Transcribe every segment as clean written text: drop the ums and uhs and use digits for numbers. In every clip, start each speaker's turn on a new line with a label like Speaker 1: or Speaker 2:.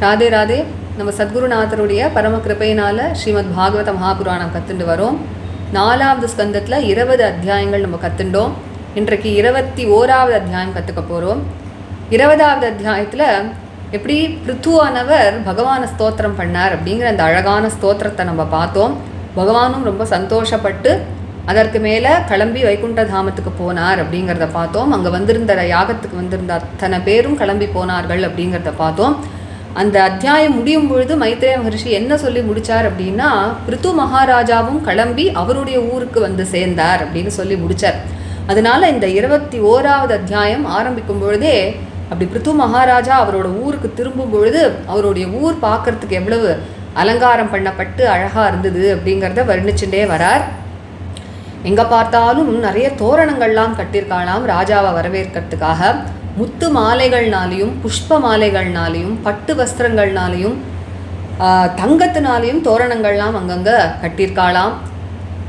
Speaker 1: ராதே ராதே. நம்ம சத்குருநாதருடைய பரம கிருபையினால் ஸ்ரீமத் பாகவத மகாபுராணம் கற்றுண்டு வரோம். 4வது ஸ்கந்தத்தில் 20 அத்தியாயங்கள் நம்ம கற்றுண்டோம். இன்றைக்கு 21வது அத்தியாயம் கற்றுக்க போகிறோம். 20வது அத்தியாயத்தில் எப்படி பிருத்துவானவர் பகவானை ஸ்தோத்திரம் பண்ணார் அப்படிங்கிற அந்த அழகான ஸ்தோத்திரத்தை நம்ம பார்த்தோம். பகவானும் ரொம்ப சந்தோஷப்பட்டு அதற்கு மேலே கிளம்பி வைகுண்ட தாமத்துக்கு போனார் அப்படிங்கிறத பார்த்தோம். அங்கே வந்திருந்த யாகத்துக்கு வந்திருந்த அத்தனை பேரும் கிளம்பி போனார்கள் அப்படிங்கிறத பார்த்தோம். அந்த அத்தியாயம் முடியும் பொழுது மைத்ரேய மகரிஷி என்ன சொல்லி முடித்தார் அப்படின்னா, பிருத்து மகாராஜாவும் கிளம்பி அவருடைய ஊருக்கு வந்து சேர்ந்தார் அப்படின்னு சொல்லி முடித்தார். அதனால இந்த 21வது அத்தியாயம் ஆரம்பிக்கும் பொழுதே அப்படி பிருத்து மகாராஜா அவரோட ஊருக்கு திரும்பும் பொழுது அவருடைய ஊர் பார்க்கறதுக்கு எவ்வளவு அலங்காரம் பண்ணப்பட்டு அழகாக இருந்தது அப்படிங்கிறத வர்ணிச்சுட்டே வரார். எங்கே பார்த்தாலும் நிறைய தோரணங்கள்லாம் கட்டியிருக்காளாம் ராஜாவை வரவேற்கிறதுக்காக. முத்து மாலைகள்னாலையும் புஷ்ப மாலைகள்னாலையும் பட்டு வஸ்திரங்கள்னாலையும் தங்கத்தினாலையும் தோரணங்கள்லாம் அங்கங்கே கட்டியிருக்காளாம்.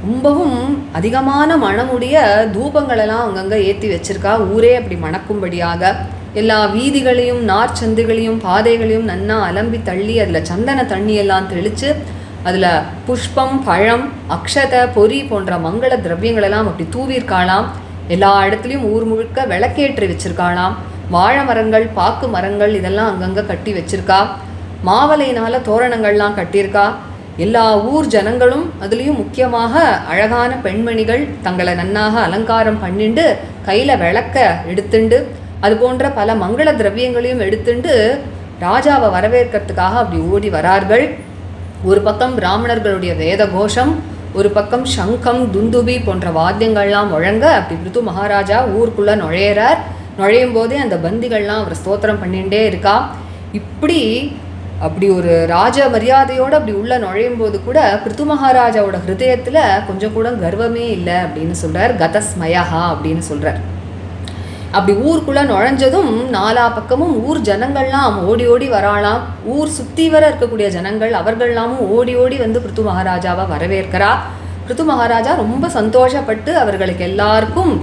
Speaker 1: ரொம்பவும் அதிகமான மணமுடைய தூபங்களெல்லாம் அங்கங்கே ஏற்றி வச்சிருக்கா. ஊரே அப்படி மணக்கும்படியாக எல்லா வீதிகளையும் நார்ச்சந்துகளையும் பாதைகளையும் நன்னா அலம்பி தள்ளி அதில் சந்தன தண்ணியெல்லாம் தெளித்து அதில் புஷ்பம் பழம் அக்ஷத பொறி போன்ற மங்கள திரவியங்களெல்லாம் அப்படி தூவியிருக்காளாம். எல்லா இடத்துலையும் ஊர் முழுக்க விளக்கேற்றி வச்சிருக்காளாம். வாழை மரங்கள் பாக்கு மரங்கள் இதெல்லாம் அங்கங்கே கட்டி வச்சிருக்கா. மாவலையினால் தோரணங்கள்லாம் கட்டியிருக்கா. எல்லா ஊர் ஜனங்களும் அதுலேயும் முக்கியமாக அழகான பெண்மணிகள் தங்களை நன்னாக அலங்காரம் பண்ணிண்டு கையில் விளக்க எடுத்துண்டு அது போன்ற பல மங்கள திரவியங்களையும் எடுத்துண்டு ராஜாவை வரவேற்கிறதுக்காக அப்படி ஓடி வரார்கள். ஒரு பக்கம் பிராமணர்களுடைய வேத கோஷம், ஒரு பக்கம் சங்கம் துந்துபி போன்ற வாத்தியங்கள்லாம் முழங்க அப்படி பிருத்து மகாராஜா ஊருக்குள்ளே நுழையிறார். நுழையும் போதே அந்த பந்திகள்லாம் அவர் ஸ்தோத்திரம் பண்ணிகிட்டே இருக்கா. அப்படி ஒரு ராஜ மரியாதையோடு அப்படி உள்ளே நுழையும் போது கூட பிருத்து மகாராஜாவோட ஹிருதயத்தில் கொஞ்சம் கூட கர்வமே இல்லை அப்படின்னு சொல்கிறார். கதஸ்மயஹா அப்படின்னு சொல்கிறார். அப்படி ஊருக்குள்ளே நுழைஞ்சதும் 4 பக்கமும் ஊர் ஜனங்கள்லாம் ஓடி ஓடி வராளாம். ஊர் சுற்றி வர இருக்கக்கூடிய ஜனங்கள் அவர்கள்லாமும் ஓடி ஓடி வந்து பிருத்து மகாராஜாவை வரவேற்கிறா. பிருத்து மகாராஜா ரொம்ப சந்தோஷப்பட்டு அவர்களுக்கு எல்லாருக்கும்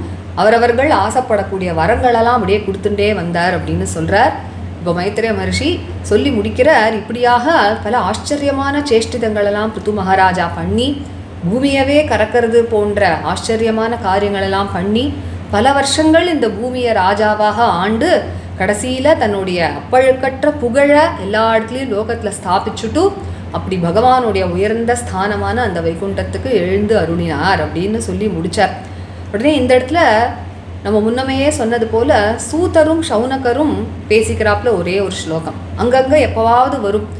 Speaker 1: அவரவர்கள் ஆசைப்படக்கூடிய வரங்களெல்லாம் அப்படியே கொடுத்துட்டே வந்தார் அப்படின்னு சொல்கிறார். இப்போ மைத்ரேய மகரிஷி சொல்லி முடிக்கிறார். இப்படியாக பல ஆச்சரியமான சேஷ்டிதங்களெல்லாம் பிருத்து மகாராஜா பண்ணி பூமியவே கறக்கிறது போன்ற ஆச்சரியமான காரியங்களெல்லாம் பண்ணி பல வருஷங்கள் இந்த பூமியை ராஜாவாக ஆண்டு கடைசியில் தன்னுடைய அப்பழுக்கற்ற புகழை எல்லா இடத்துலையும் லோகத்தில் ஸ்தாபிச்சுட்டு அப்படி பகவானுடைய உயர்ந்த ஸ்தானமான அந்த வைகுண்டத்துக்கு எழுந்து அருளினார் அப்படின்னு சொல்லி முடித்தார். உடனே இந்த இடத்துல நம்ம முன்னமையே சொன்னது போல் சூதரும் சௌனகரும் பேசிக்கிறாப்புல ஒரே ஒரு ஸ்லோகம் அங்கங்கே எப்போவாவது வரும்.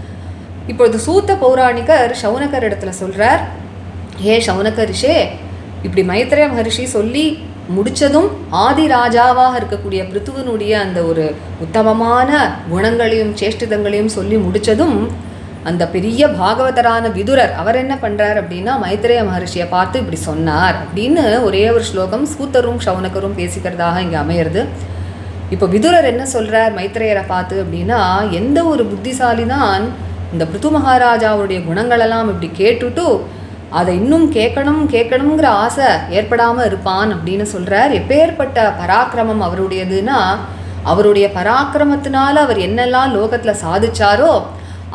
Speaker 1: இப்பொழுது சூத்த பௌராணிகர் சௌனகர் இடத்துல சொல்கிறார், ஹே சௌனகரிஷே, இப்படி மைத்ரேய மகரிஷி சொல்லி முடித்ததும் ஆதி ராஜாவாக இருக்கக்கூடிய பிருத்துவனுடைய அந்த ஒரு உத்தமமான குணங்களையும் சேஷ்டிதங்களையும் சொல்லி முடித்ததும் அந்த பெரிய பாகவதரான விதுரர் அவர் என்ன பண்ணுறார் அப்படின்னா மைத்ரேய மகரிஷியை பார்த்து இப்படி சொன்னார் அப்படின்னு ஒரே ஒரு ஸ்லோகம் சூத்தரும் சௌனகரும் பேசிக்கிறதாக இங்கே அமையிறது. இப்போ விதுரர் என்ன சொல்கிறார் மைத்ரேயரை பார்த்து அப்படின்னா, எந்த ஒரு புத்திசாலி தான் இந்த பிருத்து மகாராஜாவுடைய குணங்களெல்லாம் இப்படி கேட்டுட்டு அதை இன்னும் கேட்கணுங்கிற ஆசை ஏற்படாமல் இருப்பான் அப்படின்னு சொல்கிறார். எப்பேற்பட்ட பராக்கிரமம் அவருடையதுன்னா, அவருடைய பராக்கிரமத்தினால அவர் என்னெல்லாம் லோகத்தில் சாதிச்சாரோ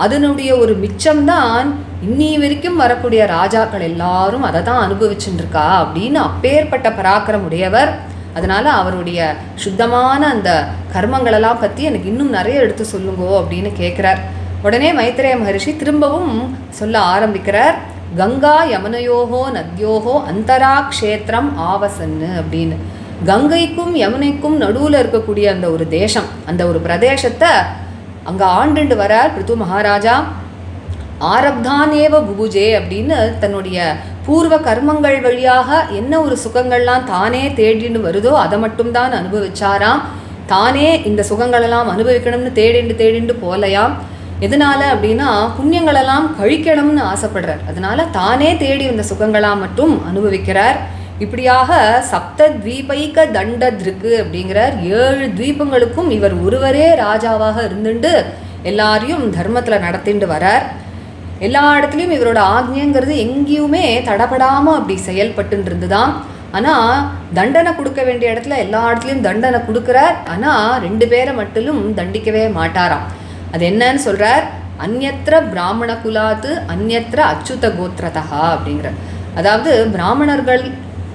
Speaker 1: அதனுடைய ஒரு மிச்சம்தான் இன்னி வரைக்கும் வரக்கூடிய ராஜாக்கள் எல்லாரும் அதை தான் அனுபவிச்சுட்டுருக்கா அப்படின்னு அப்பேற்பட்ட பராக்கிரம் உடையவர். அதனால் அவருடைய சுத்தமான அந்த கர்மங்களெல்லாம் பற்றி எனக்கு இன்னும் நிறைய எடுத்து சொல்லுங்கோ அப்படின்னு கேட்குறார். உடனே மைத்ரேய மகரிஷி திரும்பவும் சொல்ல ஆரம்பிக்கிறார். கங்கா யமுனையோகோ நத்யோகோ அந்தரா க்ஷேத்திரம் ஆவசன்னு அப்படின்னு. கங்கைக்கும் யமுனைக்கும் நடுவில் இருக்கக்கூடிய அந்த ஒரு தேசம், அந்த ஒரு பிரதேசத்தை அங்கே ஆண்டுண்டு வரார் பிருத்து மகாராஜா. ஆரப்தானேவ புபுஜே அப்படின்னு தன்னுடைய பூர்வ கர்மங்கள் வழியாக என்ன ஒரு சுகங்கள்லாம் தானே தேடிண்டு வருதோ அதை மட்டும்தான் அனுபவிச்சாராம். தானே இந்த சுகங்களெல்லாம் அனுபவிக்கணும்னு தேடிண்டு போலையாம். எதனால் அப்படின்னா புண்ணியங்களெல்லாம் கழிக்கணும்னு ஆசைப்படுறார். அதனால தானே தேடி வந்த சுகங்களாக மட்டும் அனுபவிக்கிறார். இப்படியாக சப்த தீபைக தண்டத்ருக்கு அப்படிங்கிறார். 7 தீபங்களுக்கும் இவர் ஒருவரே ராஜாவாக இருந்துட்டு எல்லாரையும் தர்மத்தில் நடத்திட்டு வரார். எல்லா இடத்துலையும் இவரோட ஆக்ஞைங்கிறது எங்கேயுமே தடப்படாமல் அப்படி செயல்பட்டு இருந்துதான். ஆனால் தண்டனை கொடுக்க வேண்டிய இடத்துல எல்லா இடத்துலையும் தண்டனை கொடுக்குறார். ஆனால் 2 பேரை மட்டும் தண்டிக்கவே மாட்டாராம். அது என்னன்னு சொல்கிறார், அந்யத்ர பிராமண குலாத்து அந்யத்ர அச்சுத கோத்திரதா அப்படிங்கிற. அதாவது பிராமணர்கள்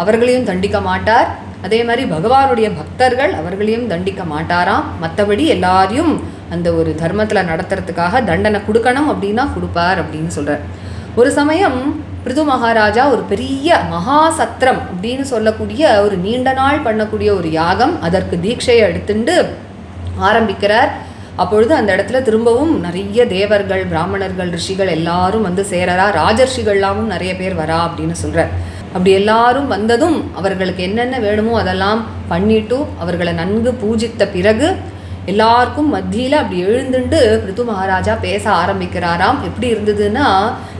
Speaker 1: அவர்களையும் தண்டிக்க மாட்டார், அதே மாதிரி பகவானுடைய பக்தர்கள் அவர்களையும் தண்டிக்க மாட்டாராம். மற்றபடி எல்லாரையும் அந்த ஒரு தர்மத்தில் நடத்துறதுக்காக தண்டனை கொடுக்கணும் அப்படின்னா கொடுப்பார் அப்படின்னு சொல்கிறார். ஒரு சமயம் பிருது மகாராஜா ஒரு பெரிய மகாசத்திரம் அப்படின்னு சொல்லக்கூடிய ஒரு நீண்ட நாள் பண்ணக்கூடிய ஒரு யாகம், அதற்கு தீட்சையை எடுத்துட்டு ஆரம்பிக்கிறார். அப்பொழுது அந்த இடத்துல திரும்பவும் நிறைய தேவர்கள், பிராமணர்கள், ரிஷிகள் எல்லாரும் வந்து சேரறா. ராஜர்ஷிகள்லாமும் நிறைய பேர் வரா அப்படின்னு சொல்கிறார். அப்படி எல்லாரும் வந்ததும் அவர்களுக்கு என்னென்ன வேணுமோ அதெல்லாம் பண்ணிட்டு அவர்களை நன்கு பூஜித்த பிறகு எல்லாருக்கும் மத்தியில் அப்படி எழுந்துண்டு பிருது மகாராஜா பேச ஆரம்பிக்கிறாராம். எப்படி இருந்ததுன்னா,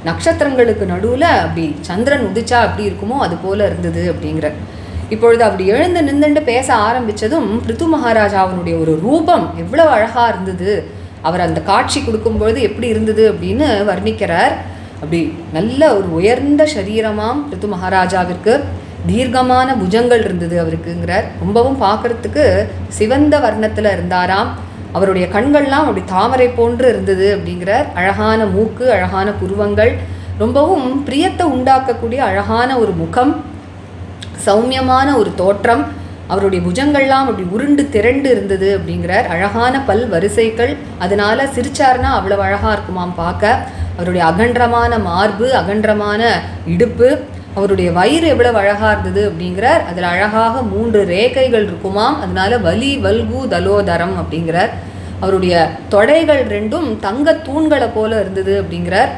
Speaker 1: நட்சத்திரங்களுக்கு நடுவில் அப்படி சந்திரன் உதிச்சா அப்படி இருக்குமோ அது போல இருந்தது அப்படிங்கிற. இப்பொழுது அப்படி எழுந்து நின்றுண்டு பேச ஆரம்பித்ததும் பிருது மகாராஜாவினுடைய ஒரு ரூபம் எவ்வளோ அழகாக இருந்தது, அவர் அந்த காட்சி கொடுக்கும்பொழுது எப்படி இருந்தது அப்படின்னு வர்ணிக்கிறார். அப்படி நல்ல ஒரு உயர்ந்த சரீரமாம் பிருது மகாராஜாவிற்கு, தீர்க்கமான புஜங்கள் இருந்தது அவருக்குங்கிறார். ரொம்பவும் பார்க்குறதுக்கு சிவந்த வர்ணத்தில் இருந்தாராம். அவருடைய கண்கள்லாம் அப்படி தாமரை போன்று இருந்தது அப்படிங்கிறார். அழகான மூக்கு, அழகான புருவங்கள், ரொம்பவும் பிரியத்தை உண்டாக்கக்கூடிய அழகான ஒரு முகம், சௌமியமான ஒரு தோற்றம். அவருடைய புஜங்கள்லாம் அப்படி உருண்டு திரண்டு இருந்தது அப்படிங்கிறார். அழகான பல் வரிசைகள், அதனால சிரிச்சார்னா அவ்வளவு அழகாக இருக்குமாம் பார்க்க. அவருடைய அகன்றமான மார்பு, அகன்றமான இடுப்பு, அவருடைய வயிறு எவ்வளவு அழகாக இருந்தது அப்படிங்கிறார். அதில் அழகாக 3 ரேகைகள் இருக்குமாம், அதனால வலி வல்கு தலோதரம் அப்படிங்கிறார். அவருடைய தொடைகள் 2ம் தங்க தூண்களை போல இருந்தது அப்படிங்கிறார்.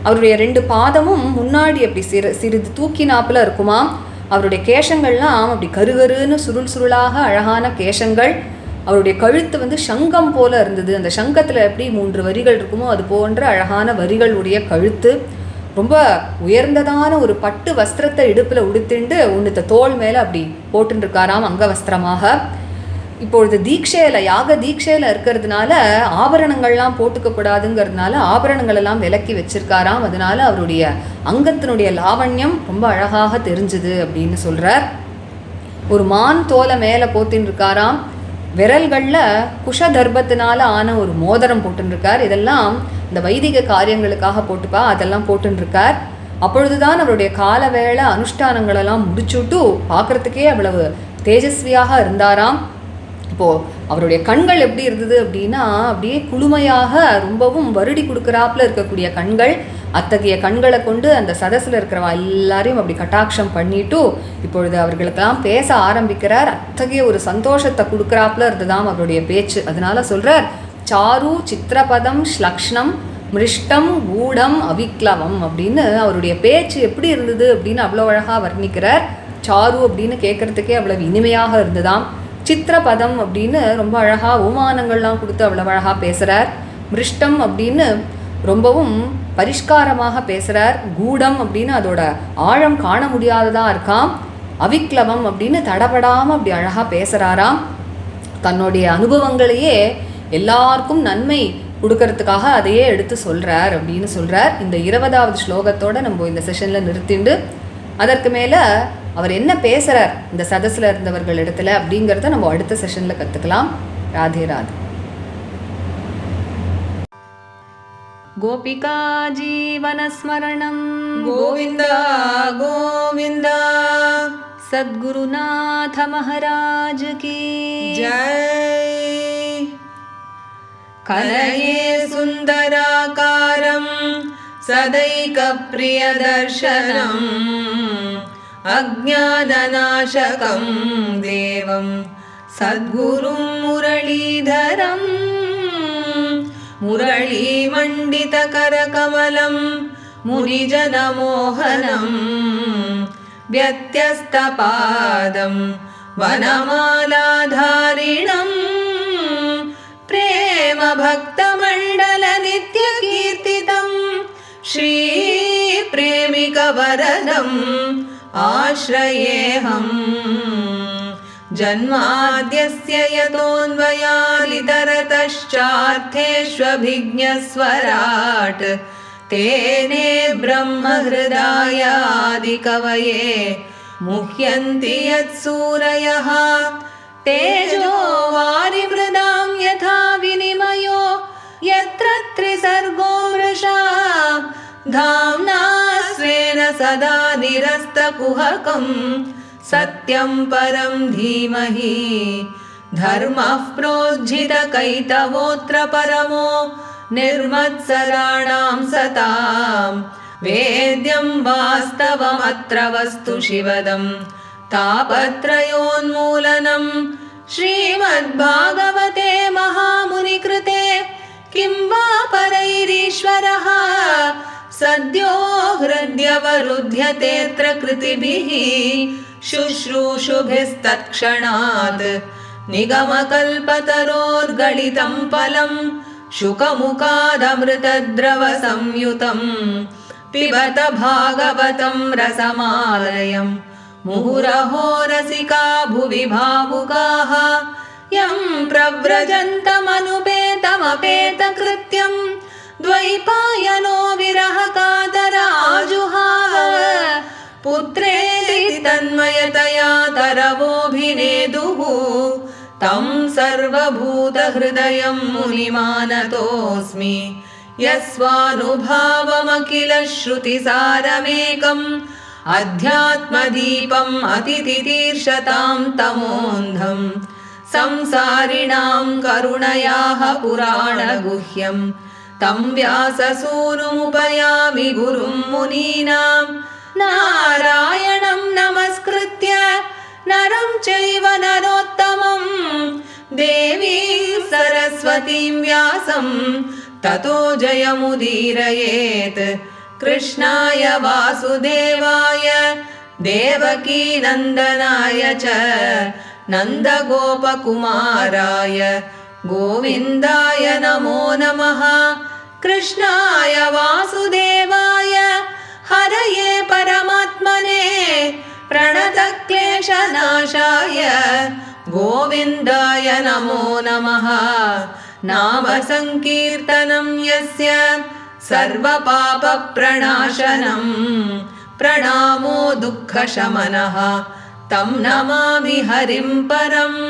Speaker 1: அவருடைய 2 பாதமும் முன்னாடி அப்படி சிறிது தூக்கினாப்புல இருக்குமாம். அவருடைய கேசங்கள்லாம் அப்படி கருகருன்னு சுருள் சுருளாக அழகான கேசங்கள். அவருடைய கழுத்து வந்து சங்கம் போல இருந்தது. அந்த சங்கத்தில் எப்படி 3 வரிகள் இருக்குமோ அது போன்ற அழகான வரிகள் உடைய கழுத்து. ரொம்ப உயர்ந்ததான ஒரு பட்டு வஸ்திரத்தை இடுப்பில் உடுத்திண்டு உன்னத்த தோல் மேலே அப்படி போட்டுருக்காராம் அங்க வஸ்திரமாக. இப்பொழுது தீட்சையில், யாக தீட்சையில் இருக்கிறதுனால ஆபரணங்கள்லாம் போட்டுக்கக்கூடாதுங்கிறதுனால ஆபரணங்கள் எல்லாம் விலக்கி வச்சிருக்காராம். அதனால அவருடைய அங்கத்தினுடைய லாவண்யம் ரொம்ப அழகாக தெரிஞ்சுது அப்படின்னு சொல்கிறார். ஒரு மான் தோலை மேலே போத்தின்னு இருக்காராம். விரல்களில் குஷதர்பத்தினால ஆன ஒரு மோதிரம் போட்டுருக்கார். இதெல்லாம் இந்த வைதிக காரியங்களுக்காக போட்டுப்பா, அதெல்லாம் போட்டுருக்கார். அப்பொழுதுதான் அவருடைய கால வேளை அனுஷ்டானங்களெல்லாம் முடிச்சுட்டு பார்க்குறதுக்கே அவ்வளவு தேஜஸ்வியாக இருந்தாராம். இப்போது அவருடைய கண்கள் எப்படி இருந்தது அப்படின்னா, அப்படியே குளுமையாக ரொம்பவும் வருடி கொடுக்குறாப்புல இருக்கக்கூடிய கண்கள். அத்தகைய கண்களை கொண்டு அந்த சதஸில் இருக்கிறவா எல்லாரையும் அப்படி கட்டாட்சம் பண்ணிட்டு இப்பொழுது அவர்களுக்கெல்லாம் பேச ஆரம்பிக்கிறார். அத்தகைய ஒரு சந்தோஷத்தை கொடுக்குறாப்புல இருந்ததாம் அவருடைய பேச்சு. அதனால சொல்கிறார், சாரு சித்திரபதம் ஸ்லக்ஷ்ணம் மிருஷ்டம் கூடம் அவிக்லவம் அப்படின்னு அவருடைய பேச்சு எப்படி இருந்தது அப்படின்னு அவ்வளோ அழகாக வர்ணிக்கிறார். சாரு அப்படின்னு கேட்குறதுக்கே அவ்வளவு இனிமையாக இருந்ததாம். சித்திரபதம் அப்படின்னு ரொம்ப அழகாக உமானங்கள்லாம் கொடுத்து அவ்வளோ அழகாக பேசுகிறார். மிருஷ்டம் அப்படின்னு ரொம்பவும் பரிஷ்காரமாக பேசுகிறார். கூடம் அப்படின்னு அதோட ஆழம் காண முடியாததாக இருக்காம். அவிக்லவம் அப்படின்னு தடபடாமல் அப்படி அழகாக பேசுகிறாராம். தன்னுடைய அனுபவங்களையே எல்லாருக்கும் நன்மை கொடுக்கறதுக்காக அதையே எடுத்து சொல்கிறார் அப்படின்னு சொல்கிறார். இந்த 20வது ஸ்லோகத்தோடு நம்ம இந்த செஷனில் நிறுத்திண்டு அதற்கு மேலே அவர் என்ன பேசுகிறார் இந்த சதஸில் இருந்தவர்கள் இடத்துல அப்படிங்கிறத நம்ம அடுத்த செஷனில் கற்றுக்கலாம். ராதே ராதே. गोपिका जीवनस्मरणं
Speaker 2: गोविन्द गोविन्द
Speaker 1: सद्गुरुनाथ महाराज की
Speaker 2: जय। कलये सुन्दराकारं सदैकप्रियदर्शनम् अज्ञाननाशकं देवं सद्गुरुं मुरलीधरम् मुरलीमण्डितकरकमलं मुनिजनमोहनं व्यत्यस्तपादं वनमालाधारिणं प्रेमभक्तमण्डलनित्यकीर्तितं श्रीप्रेमिकवरदम् आश्रयेऽहम्। जन्माद्यस्य यतोऽन्वयादितरतश्चार्थेष्वभिज्ञस्वराट् तेने ब्रह्महृदायादिकवये मुह्यन्ति यत्सूरयः तेजो वारिमृदां यथा विनिमयो यत्र त्रिसर्गो मृषा धाम्ना स्वेन सदा निरस्तकुहकं सत्यं परं धीमहि धर्मः प्रोज्झितकैतवोऽत्र परमो निर्मत्सराणां सतां वेद्यं वास्तवमत्र वस्तु शिवदं तापत्रयोन्मूलनं श्रीमद्भागवते महामुनिकृते किं वा परैरीश्वरः सद्यो हृद्यवरुध्यतेऽत्र कृतिभिः शुश्रूषुभिस्तत्क्षणात् निगमकल्पतरोर्गलितं फलं शुकमुखादमृतद्रवसंयुतं पिबत भागवतं रसमालयं मुहुरहो रसिका भुवि भावुकाः यं प्रव्रजन्तमनुपेतमपेतकृत्यं द्वैपायनो विरहकातराजुहाव पुत्रेति तन्मयतया तरवोऽभिनेदुः तं सर्वभूतहृदयं मुनिमानतोऽस्मि यस्वानुभावमखिल श्रुतिसारमेकम् अध्यात्मदीपम् अतितितीर्षतां तमोऽन्धं संसारिणां करुणयाः पुराणगुह्यं तं व्याससूनुमुपयामि गुरुं मुनीनां नारायणं नमस्कृत्य नरं चैव नरोत्तमं देवीं सरस्वतीं व्यासं ततो जयमुदीरयेत् कृष्णाय वासुदेवाय देवकीनन्दनाय च नन्दगोपकुमाराय गोविन्दाय नमो नमः कृष्णाय वासुदेवाय हरये परमात्मने प्रणतक्लेशनाशाय गोविन्दाय नमो नमः नाम संकीर्तनं यस्य सर्वपापप्रणाशनं प्रणामो दुःखशमनः तं नमामि हरिं परम्।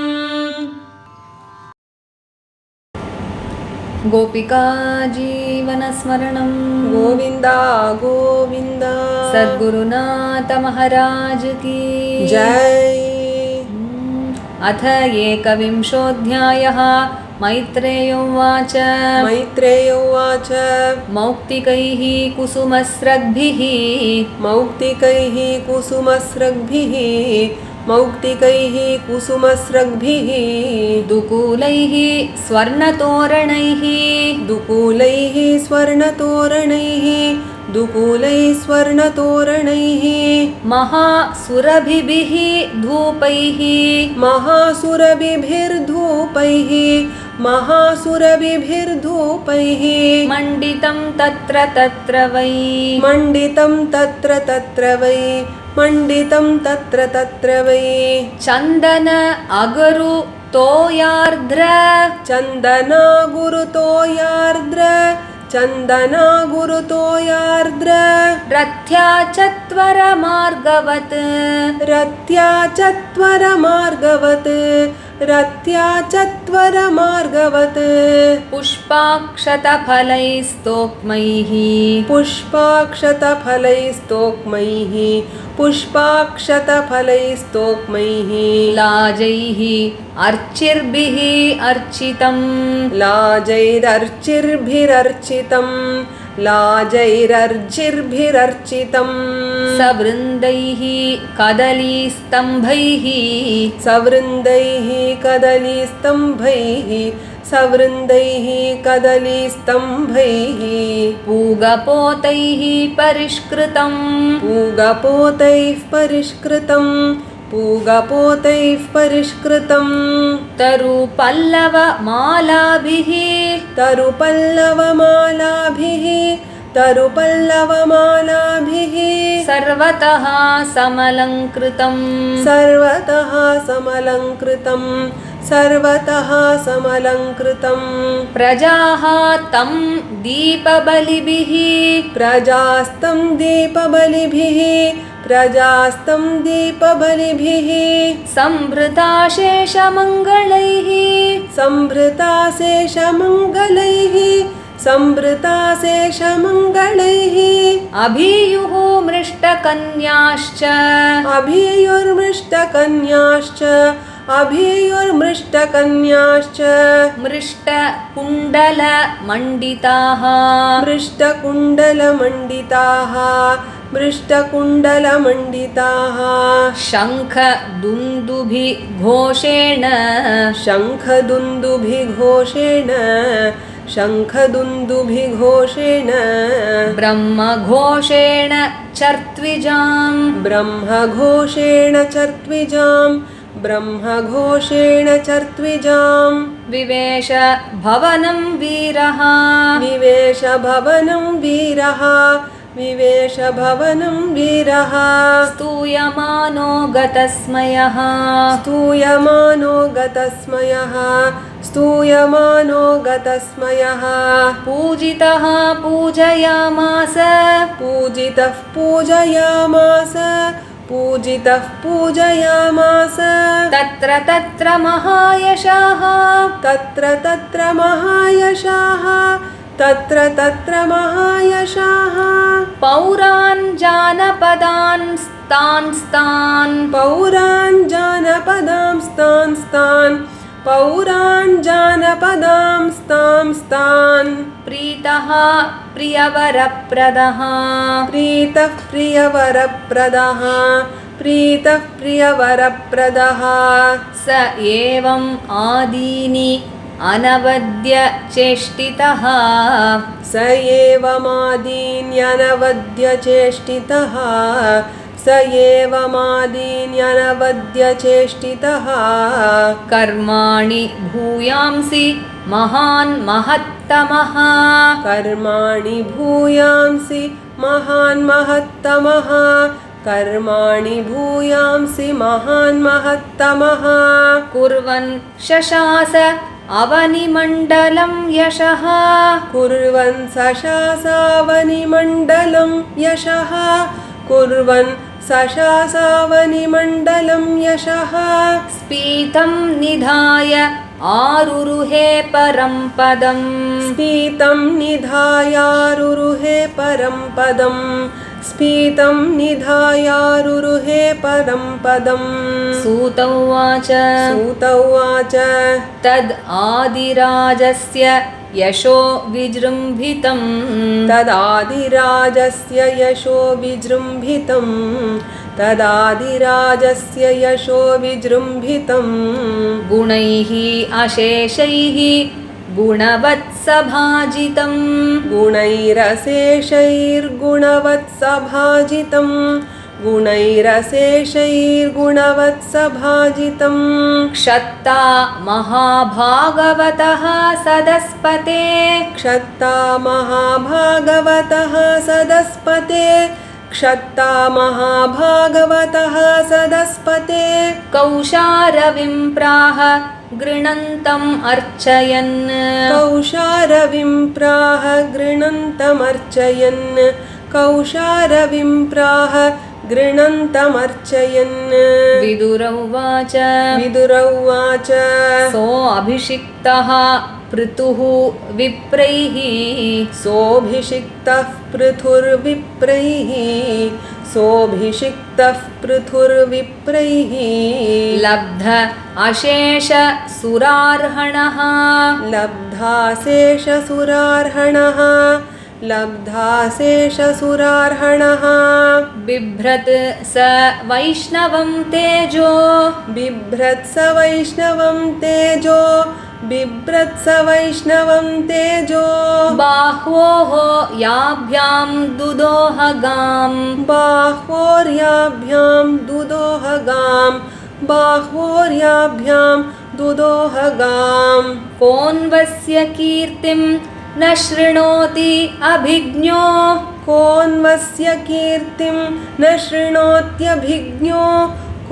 Speaker 1: गोपिका जीवनस्मरणं
Speaker 3: गोविंदा गोविंदा
Speaker 1: सद्गुरुनाथ महाराज की
Speaker 3: जय।
Speaker 1: अथ एकविंशोऽध्यायः मैत्रेय उवाच
Speaker 3: मैत्रेय उवाच
Speaker 1: मौक्तिकैः कुसुमस्रग्भिः
Speaker 3: मौक्तिकैः कुसुमस्रग्भिः मौक्तिकैः कुसुमस्रग्भिः
Speaker 1: दुकूलैः स्वर्णतोरणैः
Speaker 3: दुकूलैः स्वर्णतोरणैः दुकूलैः स्वर्णतोरणैः
Speaker 1: महासुरभिभिः धूपैः
Speaker 3: महासुरभिर्धूपैः महासुरभिर्धूपैः
Speaker 1: मण्डितं तत्र तत्र वै
Speaker 3: मण्डितं तत्र तत्र वै मण्डितं तत्र तत्र वै
Speaker 1: चन्दन अगरु तोयार्द्र
Speaker 3: चन्दना गुरुतोयार्द्र चन्दना गुरुतोयार्द्र
Speaker 1: रथ्या चत्वर मार्गवत्
Speaker 3: रत्या चत्वर मार्गवत् रत्या चत्वर मार्गवत्
Speaker 1: पुष्पाक्षतफलैस्तोक्मैः
Speaker 3: पुष्पाक्षतफलैस्तोक्मैः पुष्पाक्षतफलैस्तोक्मैः
Speaker 1: लाजैः अर्चिर्भिः अर्चितं
Speaker 3: लाजैरर्चिर्भिरर्चितं लाजैरर्चिर्भिरर्चितं
Speaker 1: सवृन्दैः कदलीस्तम्भैः
Speaker 3: सवृन्दैः कदलीस्तम्भैः सवृन्दैः कदलीस्तम्भैः
Speaker 1: पूगपोतैः परिष्कृतं
Speaker 3: पूगपोतैः परिष्कृतं पूगपोतैः परिष्कृतं
Speaker 1: तरुपल्लवमालाभिः
Speaker 3: तरुपल्लवमालाभिः तरुपल्लवमालाभिः
Speaker 1: सर्वतः समलङ्कृतं
Speaker 3: सर्वतः समलङ्कृतं सर्वतः समलङ्कृतं
Speaker 1: प्रजाः तं दीपबलिभिः
Speaker 3: प्रजास्तं दीपबलिभिः
Speaker 1: संभृताशेषमङ्गलैः
Speaker 3: संभृताशेषमङ्गलैः
Speaker 1: अभियुः मृष्टकन्याश्च
Speaker 3: अभियुर्मृष्टकन्याश्च मृष्टकुण्डलमण्डिताः शङ्खदुन्दुभिघोषेण
Speaker 1: ब्रह्मघोषेण चर्त्विजाम् विवेश भवनं वीरः स्तूयमानो गतस्मयः पूजितः पूजयामास तत्र तत्र महायशाः पौरान् जानपदान् स्तान् प्रीतः प्रियवरप्रदः स एवम् आदीनि अनवद्य चेष्टितः कर्माणि भूयांसि महान् महत्तमः कुर्वन् शशास अवनिमण्डलं यशः स्पीतं निधाय आरुरुहे परं पदम् सूत उवाच तद् आदिराजस्य यशो विजृम्भितं गुणैः अशेषैः गुणवत्सभाजितं क्षत्ता महाभागवतः सदस्पते कौशारविं प्राह गृणन्तम् अर्चयन् विदुर उवाच सोऽभिषिक्तः पृथुः पृथुर्विप्रैः लब्ध अशेष सुरार्हणः बिभ्रत् स वैष्णवं तेजो बाह्वोः याभ्यां दुदोहगाम् कोन्वस्य कीर्तिं न शृणोति अभिज्ञो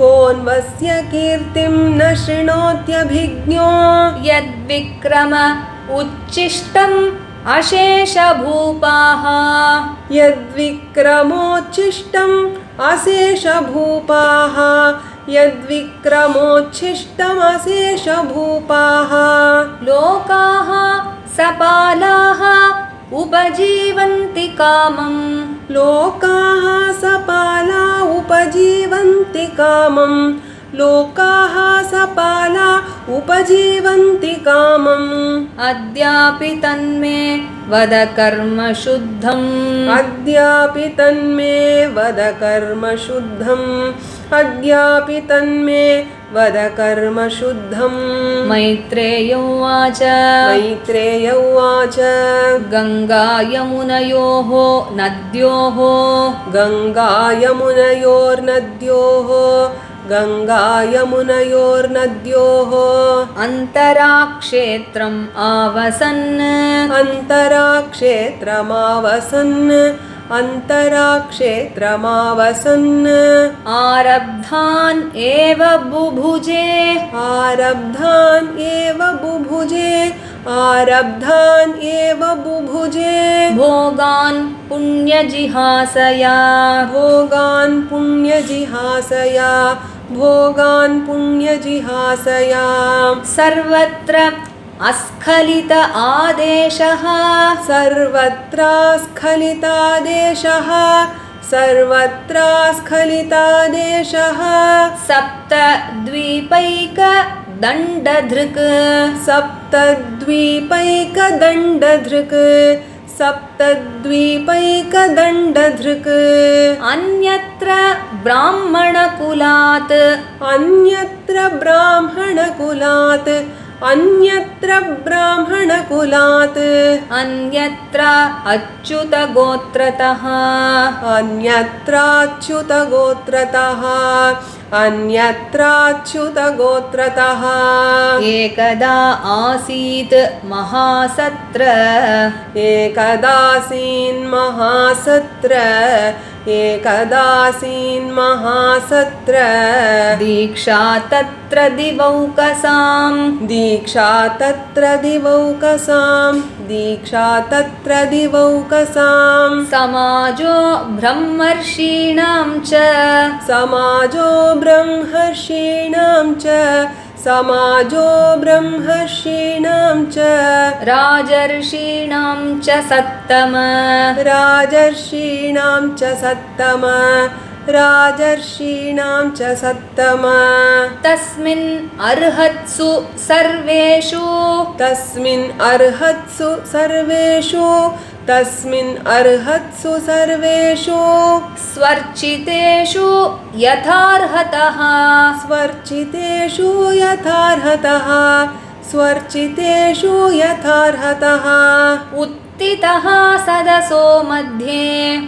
Speaker 3: कोऽन्वस्य कीर्तिं न शृणोत्यभिज्ञो
Speaker 1: यद्विक्रम उच्छिष्टम् अशेषभूपाः
Speaker 3: यद्विक्रमोच्छिष्टम् अशेषभूपाः यद्विक्रमोच्छिष्टमशेषभूपाः
Speaker 1: लोकाः सपालाः उपजीवन्ति कामम्
Speaker 3: लोकाः सपाला उपजीवन्ति कामम् लोकाः सपाला उपजीवन्ति कामम्
Speaker 1: अद्यापि तन्मे वद कर्म शुद्धम्
Speaker 3: अद्यापि तन्मे वद कर्म शुद्धम् अद्यापि तन्मे वद कर्म शुद्धम्
Speaker 1: मैत्रेय उवाच
Speaker 3: मैत्रेय उवाच
Speaker 1: गङ्गा यमुनयोः नद्योः
Speaker 3: गङ्गायमुनयोर्नद्योः गङ्गायमुनयोर्नद्योः
Speaker 1: अन्तराक्षेत्रम् आवसन्
Speaker 3: अन्तराक्षेत्रमावसन् अन्तराक्षेत्रमावसन्
Speaker 1: आरब्धान् एव बुभुजे
Speaker 3: आरब्धान् एव बुभुजे आरब्धान् एव बुभुजे
Speaker 1: भोगान् पुण्यजिहासया
Speaker 3: भोगान् पुण्यजिहासया भोगान् पुण्यजिहासया
Speaker 1: सर्वत्र अस्खलित आदेशः
Speaker 3: सर्वत्र स्खलितादेशः सर्वत्र स्खलितादेशः
Speaker 1: सप्तद्वीपैक दण्डधृक्
Speaker 3: सप्तद्वीपैकदण्डधृक् सप्तद्वीपैकदण्डधृक्
Speaker 1: अन्यत्र ब्राह्मणकुलात्
Speaker 3: अन्यत्र ब्राह्मणकुलात् अन्यत्र ब्राह्मणकुलात्
Speaker 1: अन्यत्र अच्युतगोत्रतः
Speaker 3: अन्यत्राच्युतगोत्रतः अन्यत्राच्युतगोत्रतः
Speaker 1: एकदा आसीत् महासत्र
Speaker 3: एकदासीन्महासत्र एकदासीन्महासत्र
Speaker 1: दीक्षा तत्र दिवौकसाम्
Speaker 3: दीक्षा तत्र दिवौकसाम् दीक्षा तत्र दिवौकसाम्
Speaker 1: समाजो ब्रह्मर्षीणां च
Speaker 3: समाजो ब्रह्मर्षीणां च समाजो ब्रह्मर्षीणां च
Speaker 1: राजर्षीणां च सत्तम
Speaker 3: राजर्षीणां च सत्तम राजर्षीणां च सत्तम
Speaker 1: तस्मिन् अर्हत्सु सर्वेषु
Speaker 3: तस्मिन् अर्हत्सु सर्वेषु तस्मिन् अर्हत्सु सर्वेषु
Speaker 1: स्वर्चितेषु यथार्हतः
Speaker 3: स्वर्चितेषु यथार्हतः स्वर्चितेषु यथार्हतः
Speaker 1: उत्थितः सदसो मध्ये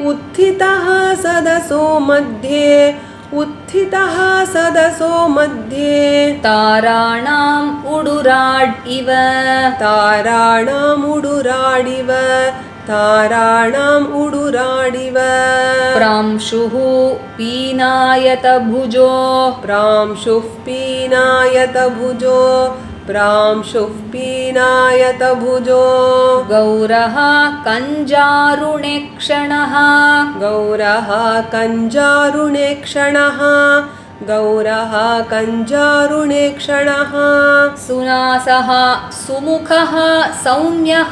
Speaker 3: उत्थितः सदसो मध्ये उत्थितः सदसो मध्ये
Speaker 1: ताराणाम् उडुराड् इव
Speaker 3: ताराणाम् उडुराडिव ताराणाम् उडुराडिव
Speaker 1: प्रांशुः पीनायत भुजो
Speaker 3: प्रांशुः पीनायत भुजो प्रांशुः पीनायत भुजो
Speaker 1: गौरः कञ्जारुणे क्षणः
Speaker 3: गौरः कञ्जारुणे क्षणः गौरः कञ्जारुणे क्षणः
Speaker 1: सुनासः सुमुखः सौम्यः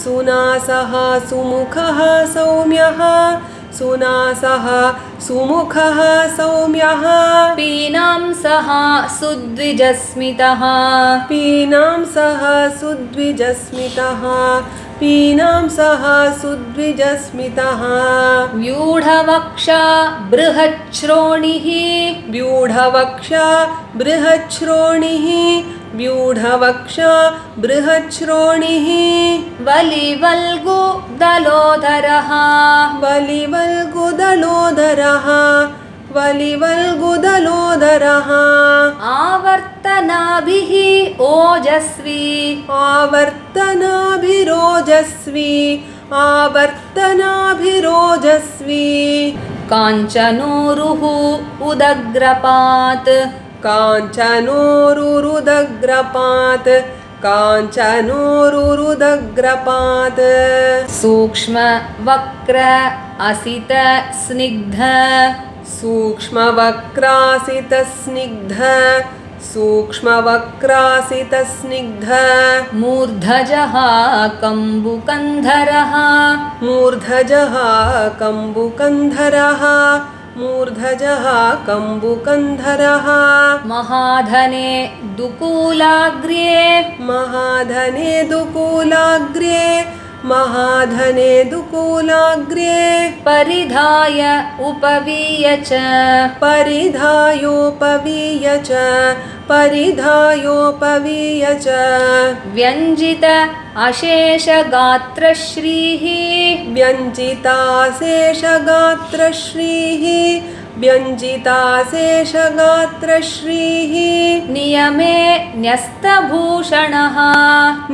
Speaker 3: सुनासः सुमुखः सौम्यः सुनासः सुमुखः सौम्यः
Speaker 1: पीनां सः सुद्विजस्मितः
Speaker 3: पीनां सह सुद्विजस्मितः पीनां सह सुद्विजस्मितः
Speaker 1: व्यूढवक्षा बृहच्छ्रोणिः
Speaker 3: व्यूढवक्षा बृहच्छ्रोणिः व्यूढवक्षा बृहच्छ्रोणिः
Speaker 1: वलिवल्गुदलोदरः
Speaker 3: वलिवल्गुदलोदरः वलिवल्गुदलोदरः
Speaker 1: आवर्तनाभिः ओजस्वी
Speaker 3: आवर्तनाभिरोजस्वी आवर्तनाभिरोजस्वी
Speaker 1: काञ्चनोरुः उदग्रपात्
Speaker 3: काञ्चनोरुरुदग्रपात् काञ्चनोरुरुदग्रपात्
Speaker 1: सूक्ष्मवक्र असितस्निग्ध
Speaker 3: सूक्ष्मवक्रासितस्निग्ध सूक्ष्मवक्रासितस्निग्ध
Speaker 1: मूर्धजः कम्बुकन्धरः
Speaker 3: मूर्धजः कम्बुकन्धरः मूर्धजः कम्बुकन्धरः
Speaker 1: महाधने दुकूलाग्र्ये
Speaker 3: महाधने दुकूलाग्र्ये महाधने दुकूलाग्र्ये
Speaker 1: परिधाय उपवीय च
Speaker 3: परिधायोपवीय च परिधायोपवीय च
Speaker 1: व्यञ्जित अशेषगात्रश्रीः
Speaker 3: व्यञ्जिताशेषगात्रश्रीः व्यञ्जिताशेषगात्रश्रीः
Speaker 1: नियमे न्यस्तभूषणः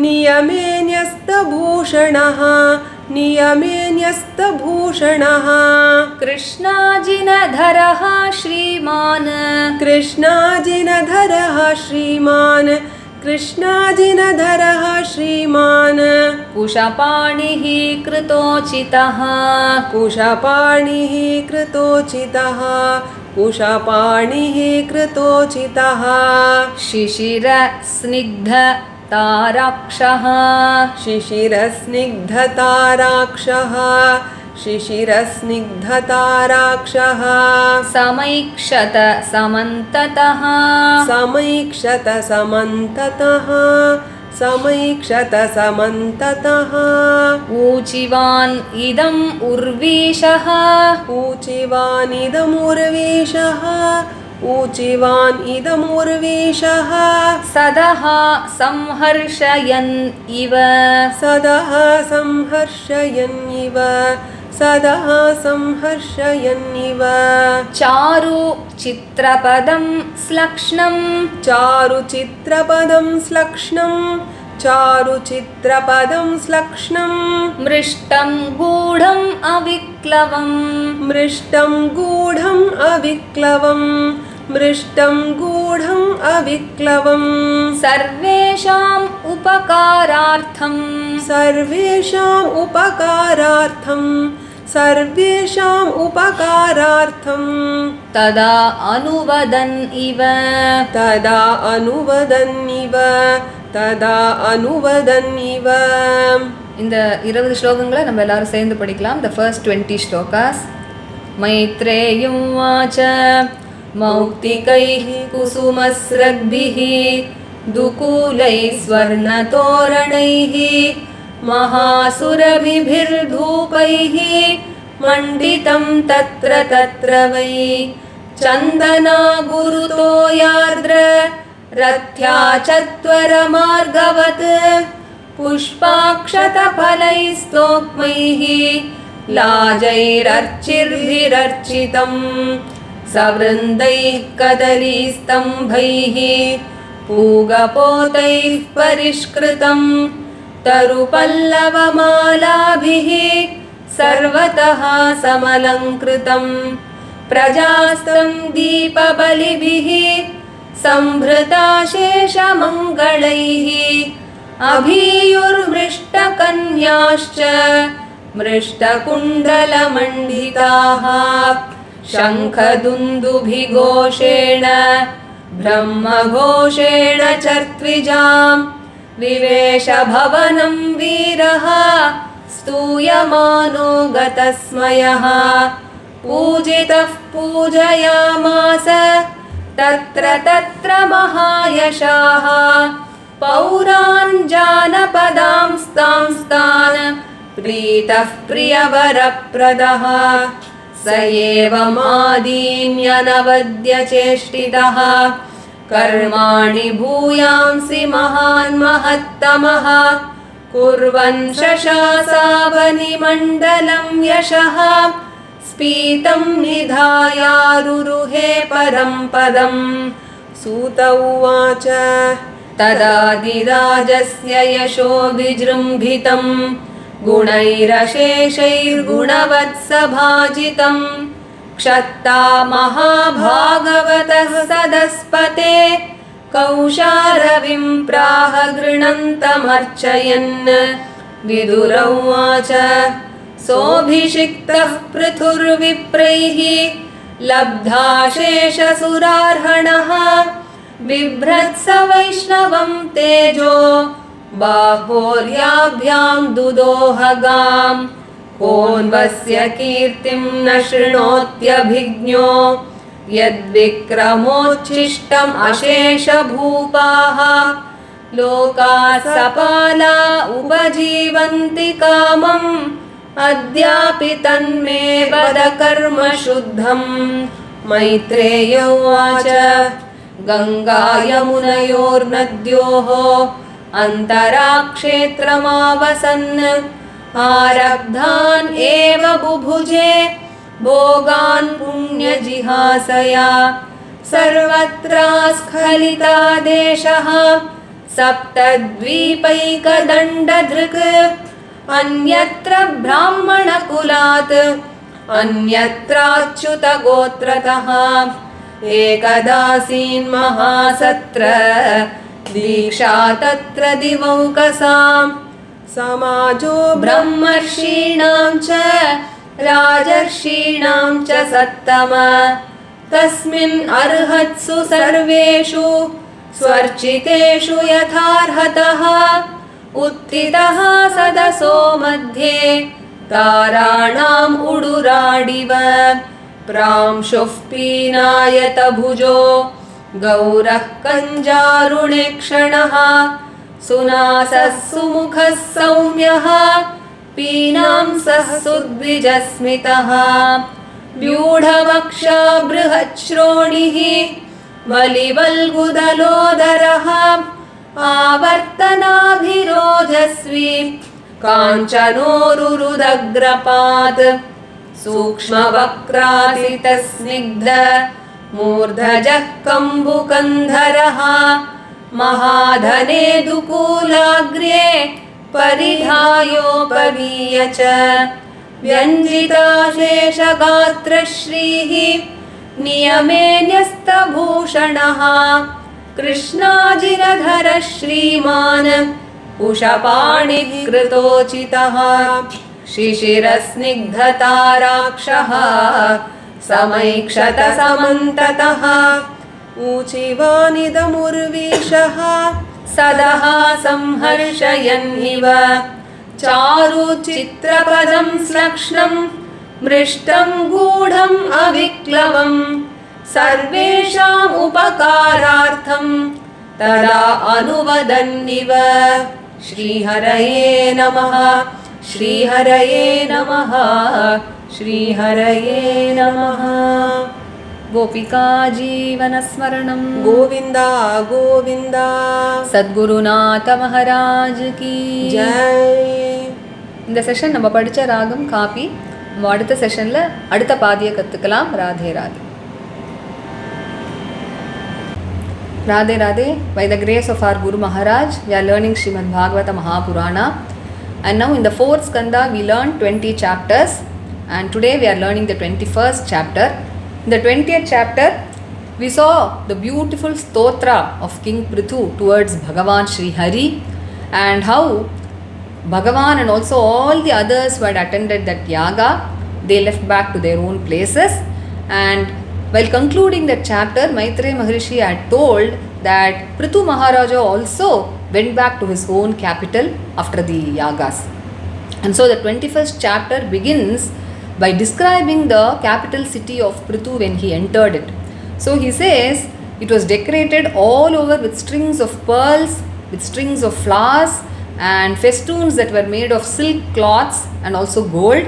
Speaker 3: नियमे न्यस्तभूषणः नियमे न्यस्तभूषणः
Speaker 1: कृष्णाजिनधरः श्रीमान्
Speaker 3: कृष्णाजिनधरः श्रीमान् कृष्णाजिनधरः श्रीमान्
Speaker 1: कुशपाणिः कृतोचितः
Speaker 3: कुशपाणिः कृतोचितः कुशपाणिः कृतोचितः
Speaker 1: शिशिरस्निग्धताराक्षः
Speaker 3: शिशिरस्निग्धताराक्षः शिशिरस्निग्धताराक्षः
Speaker 1: समैक्षत समन्ततः
Speaker 3: समैक्षत समन्ततः समैक्षत समन्ततः
Speaker 1: ऊचिवान् इदम् उर्वीशः
Speaker 3: ऊचिवानिदमुर्वीशः ऊचिवान् इदमुर्वीशः
Speaker 1: सदः संहर्षयन् इव
Speaker 3: सदः संहर्षयन् इव सदः संहर्षयन् इव
Speaker 1: चारु चित्रपदं श्लक्ष्णं
Speaker 3: चारुचित्रपदं श्लक्ष्णं चारुचित्रपदं श्लक्ष्णं
Speaker 1: मृष्टं गूढम् अविक्लवम्
Speaker 3: मृष्टं गूढम् अविक्लवम् मृष्टं गूढम् अविक्लवम्
Speaker 1: सर्वेषाम् उपकारार्थं
Speaker 3: सर्वेषाम् उपकारार्थं सर्वेषाम् उपकारार्थं
Speaker 1: तदा अनुवदन् इव
Speaker 3: तदा अनुवदन् इव तदा अनुवदन् इव
Speaker 1: இந்த 20 ஸ்லோகங்களை நம்ம எல்லாரும் சேர்ந்து படிக்கலாம். The first 20 shlokas. मैत्रेयं वाच मौक्तिकैः कुसुमस्रग्भिः दुकूलैः स्वर्णतोरणैः महासुरभिर्धूपैः मण्डितं तत्र तत्र वै चन्दना गुरुतो यार्द्र रथ्या चत्वरमार्गवत् पुष्पाक्षतफलैस्तोक्मैः लाजैरर्चिर्भिरर्चितम् सवृन्दैः कदलीस्तम्भैः पूगपोतैः परिष्कृतम् तरुपल्लवमालाभिः सर्वतः समलङ्कृतम् प्रजास्तं दीपबलिभिः सम्भृताशेषमङ्गलैः अभीयुर्मृष्टकन्याश्च मृष्टकुण्डलमण्डिताः शङ्खदुन्दुभिघोषेण ब्रह्मघोषेण चर्त्विजां विवेशभवनं वीरः स्तूयमानो गतस्मयः पूजितः पूजयामास तत्र तत्र महायशाः पौरान् जानपदांस्तांस्तान् प्रीतः प्रियवरप्रदः स एवमादीन्यनवद्य चेष्टितः कर्माणि भूयांसि महान् महत्तमः कुर्वन् शशासावनिमण्डलं यशः स्फीतं निधायारुरुहे परं पदम् सूत उवाच तदादिराजस्य यशो विजृम्भितं गुणैरशेषैर्गुणवत्सभाजितं
Speaker 3: क्षत्ता महाभागवतः सदस्पते कौशारविं प्राह गृणन्तमर्चयन् विदुरौवाच सोऽभिषिक्तः पृथुर्विप्रैः लब्धाशेषसुरार्हणः बिभ्रत्स वैष्णवं तेजो बाहोर्याभ्यां दुदोहगाम् कोन्वस्य कीर्तिं न शृणोत्यभिज्ञो यद्विक्रमोच्छिष्टम् अशेषभूपाः लोकाः सपाला उपजीवन्ति कामम् अद्यापि तन्मे वद कर्म शुद्धम् मैत्रेय उवाच गङ्गायमुनयोर्नद्योः अन्तराक्षेत्रमावसन् आरब्धान् एव बुभुजे भोगान् पुण्यजिहासया सर्वत्रा स्खलिता देशः सप्तद्वीपैकदण्डधृक् अन्यत्र ब्राह्मणकुलात् अन्यत्राच्युतगोत्रतः एकदासीन्महासत्र दीक्षा तत्र दिवौकसाम् समाजो ब्रह्मर्षीणां च राजर्षीणां च सत्तम तस्मिन् अर्हत्सु सर्वेषु स्वर्चितेषु यथार्हतः उत्थितः सदसो मध्ये ताराणाम् उडुराडिव प्रांशुः पीनायतभुजो गौरः कञ्जारुणेक्षणः सुनासः सुमुखः सौम्यः पीनांसः सुद्विजस्मितः व्यूढवक्षा बृहच्छ्रोणिः वलिवल्गुदलोदरः आवर्तनाभिरोजस्वी काञ्चनोरुरुदग्रपात् सूक्ष्मवक्रासितस्निग्ध मूर्धजः कम्बुकन्धरः महाधने दुकूलाग्र्ये परिधायोपवीय च व्यञ्जिताशेषगात्रश्रीः नियमे न्यस्तभूषणः कृष्णाजिनधरः श्रीमान् कुशपाणिः कृतोचितः शिशिरस्निग्धताराक्षः समैक्षत समन्ततः ऊचिवानिदमुर्वीशः सदः संहर्षयन्निव चारुचित्रपदं श्लक्ष्णं मृष्टं गूढम् अविक्लवम् सर्वेषाम् उपकारार्थं तदा अनुवदन्निव श्रीहरये नमः श्रीहरये नमः श्रीहरये नमः। गोपिका जीवनस्मरणं गोविन्दा गोविन्दा
Speaker 1: சத்குருநாத மகாராஜ் கி
Speaker 3: जय।
Speaker 1: இந்த செஷன் நம்ம படித்த ராகம் காப்பி. நம்ம அடுத்த செஷனில் அடுத்த பாதியை கற்றுக்கலாம். Radhe Radhe. Radhe Radhe. By the grace of our Guru Maharaj, we are learning Srimad Bhagavata Mahapurana. And now in the 4th skanda, we learned 20 chapters. And today we are learning the 21st chapter. In the 20th chapter, we saw the beautiful stotra of King Prithu towards Bhagavan Sri Hari, and how Bhagavan and also all the others who had attended that yaga, they left back to their own places. And while concluding that chapter, Maitreya Maharishi had told that Prithu Maharaja also went back to his own capital after the yagas. And so the 21st chapter begins by describing the capital city of Prithu when he entered it. So he says it was decorated all over with strings of pearls, with strings of flowers and festoons that were made of silk cloths and also gold.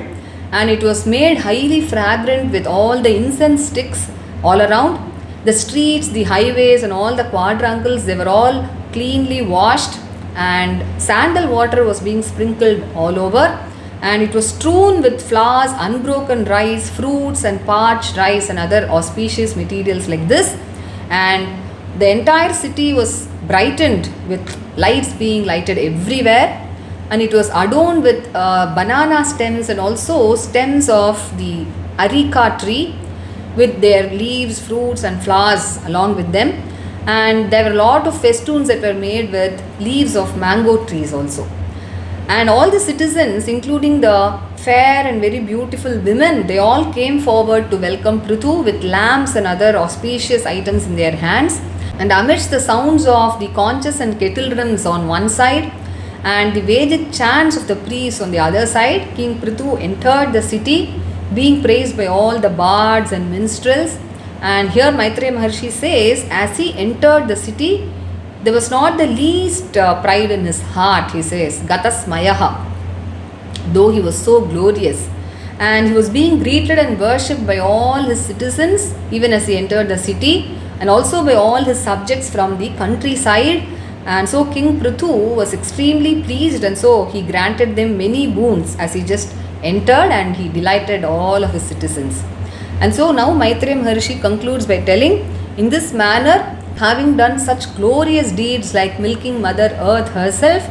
Speaker 1: And it was made highly fragrant with all the incense sticks all around. The streets, the highways and all the quadrangles, they were all cleanly washed, and sandal water was being sprinkled all over, and it was strewn with flowers, unbroken rice, fruits and parched rice and other auspicious materials like this. And the entire city was brightened with lights being lighted everywhere, and it was adorned with banana stems and also stems of the areca tree. with their leaves, fruits, and flowers along with them. And there were a lot of festoons that were made with leaves of mango trees also. And all the citizens, including the fair and very beautiful women, they all came forward to welcome Prithu with lamps and other auspicious items in their hands. And amidst the sounds of the conches and kettle drums on one side and the Vedic chants of the priests on the other side, King Prithu entered the city, being praised by all the bards and minstrels. And here Maitreya Maharshi says, as he entered the city, there was not the least pride in his heart, he says, Gatasmayaha, though he was so glorious. And he was being greeted and worshipped by all his citizens, even as he entered the city, and also by all his subjects from the countryside. And so King Prithu was extremely pleased, and so he granted them many boons as he just entered, and he delighted all of his citizens. And so now Maitreya Maharshi concludes by telling, in this manner, having done such glorious deeds like milking Mother Earth herself,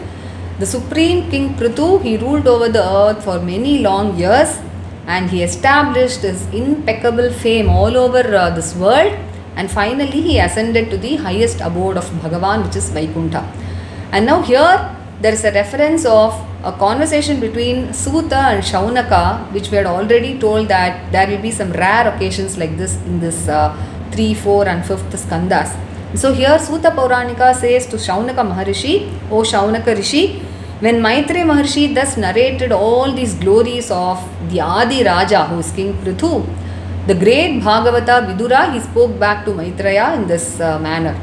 Speaker 1: the Supreme King Prithu, he ruled over the earth for many long years, and he established his impeccable fame all over this world, and finally he ascended to the highest abode of Bhagavan, which is Vaikuntha. And now here there is a reference of a conversation between Suta and Shaunaka, which we had already told that there will be some rare occasions like this in this 3, 4 and 5th skandhas. So here Suta Pauranika says to Shaunaka Maharishi, O Shaunaka Rishi, when Maitreya Maharshi thus narrated all these glories of the Adi Raja, who is King Prithu, the great Bhagavata Vidura, he spoke back to Maitreya in this manner.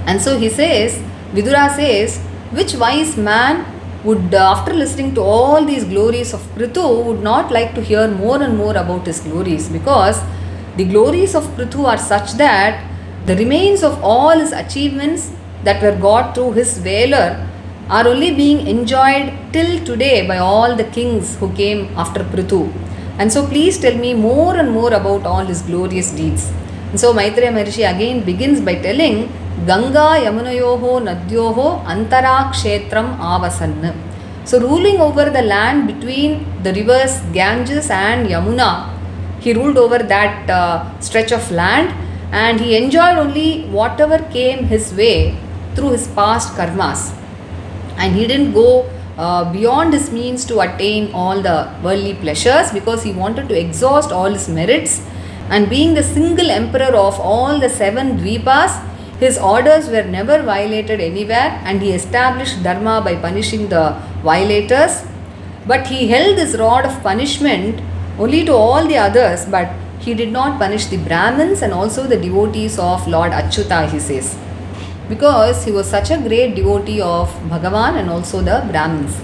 Speaker 1: And so he says, Vidura says, which wise man would, after listening to all these glories of Prithu, would not like to hear more and more about his glories, because the glories of Prithu are such that the remains of all his achievements that were got through his valor are only being enjoyed till today by all the kings who came after Prithu. And so please tell me more and more about all his glorious deeds. And so Maitreya Maharshi again begins by telling, Ganga Yamunayoho Nadyoho Antara Kshetram Avasanna. So ruling over the land between the rivers Ganges and Yamuna, he ruled over that stretch of land, and he enjoyed only whatever came his way through his past karmas. And he didn't go beyond his means to attain all the worldly pleasures, because he wanted to exhaust all his merits. And being the single emperor of all the 7 dvipas, his orders were never violated anywhere, and he established dharma by punishing the violators. But he held his rod of punishment only to all the others, but he did not punish the Brahmins and also the devotees of Lord Achyuta, he says, because he was such a great devotee of Bhagavan and also the Brahmins.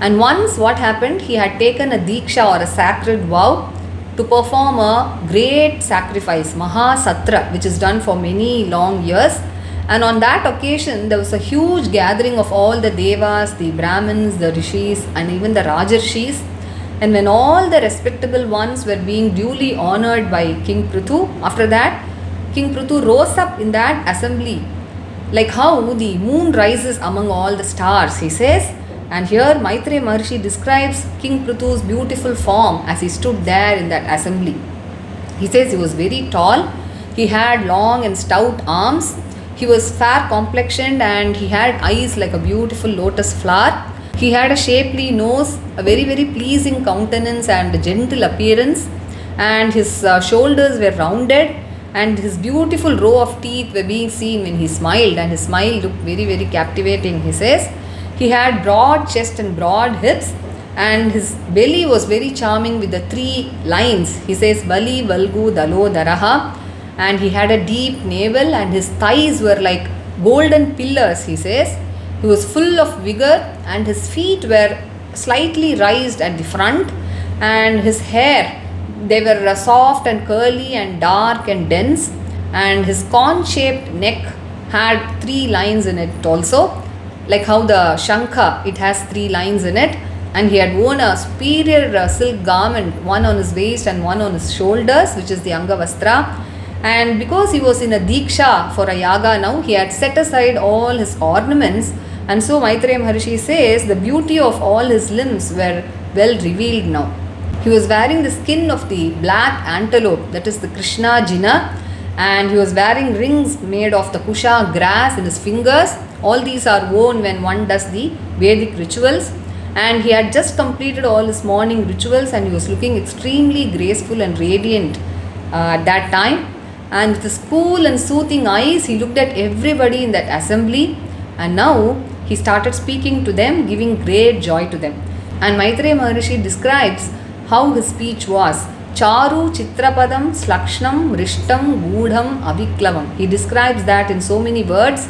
Speaker 1: And once what happened, he had taken a diksha or a sacred vow to perform a great sacrifice, Mahasatra, which is done for many long years. And on that occasion, there was a huge gathering of all the devas, the Brahmins, the rishis, and even the Rajarshis. And when all the respectable ones were being duly honored by King Prithu, after that, King Prithu rose up in that assembly, like how the moon rises among all the stars, he says. And here Maitreya Maharshi describes King Prithu's beautiful form as he stood there in that assembly. He says he was very tall, he had long and stout arms, he was fair complexioned, and he had eyes like a beautiful lotus flower. He had a shapely nose, a very very pleasing countenance and a gentle appearance, and his shoulders were rounded, and his beautiful row of teeth were being seen when he smiled, and his smile looked very very captivating, he says. He had broad chest and broad hips, and his belly was very charming with the 3 lines. He says, Bali Valgu Dalo Daraha, and he had a deep navel, and his thighs were like golden pillars, he says. He was full of vigor, and his feet were slightly raised at the front, and his hair, they were soft and curly and dark and dense, and his corn-shaped neck had 3 lines in it also, like how the Shankha, it has 3 lines in it. And he had worn a superior silk garment, one on his waist and one on his shoulders, which is the Angavastra. And because he was in a Diksha for a Yaga now, he had set aside all his ornaments. And so Maitreya Maharshi says the beauty of all his limbs were well revealed now. He was wearing the skin of the black antelope, that is the Krishna Jina, and he was wearing rings made of the kusha grass in his fingers. All these are worn when one does the Vedic rituals. And he had just completed all his morning rituals and he was looking extremely graceful and radiant at that time. And with his cool and soothing eyes, he looked at everybody in that assembly, and now he started speaking to them, giving great joy to them. And Maitreya Maharishi describes how his speech was. Charu Chitrapadam Slakshnam Rishtam Gudham Aviklavam. He describes that in so many words.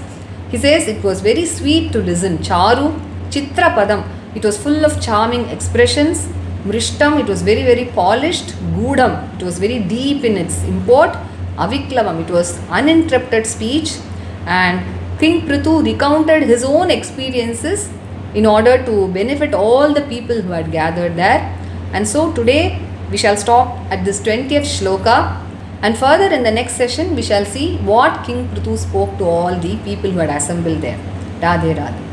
Speaker 1: He says it was very sweet to listen. Charu Chitrapadam. It was full of charming expressions. Mrishtam, it was very, very polished. Gudham, it was very deep in its import. Aviklavam, it was uninterrupted speech. And King Prithu recounted his own experiences in order to benefit all the people who had gathered there. And so today we shall stop at this 20th shloka, and further in the next session we shall see what King Prithu spoke to all the people who had assembled there. Radhe Radhe.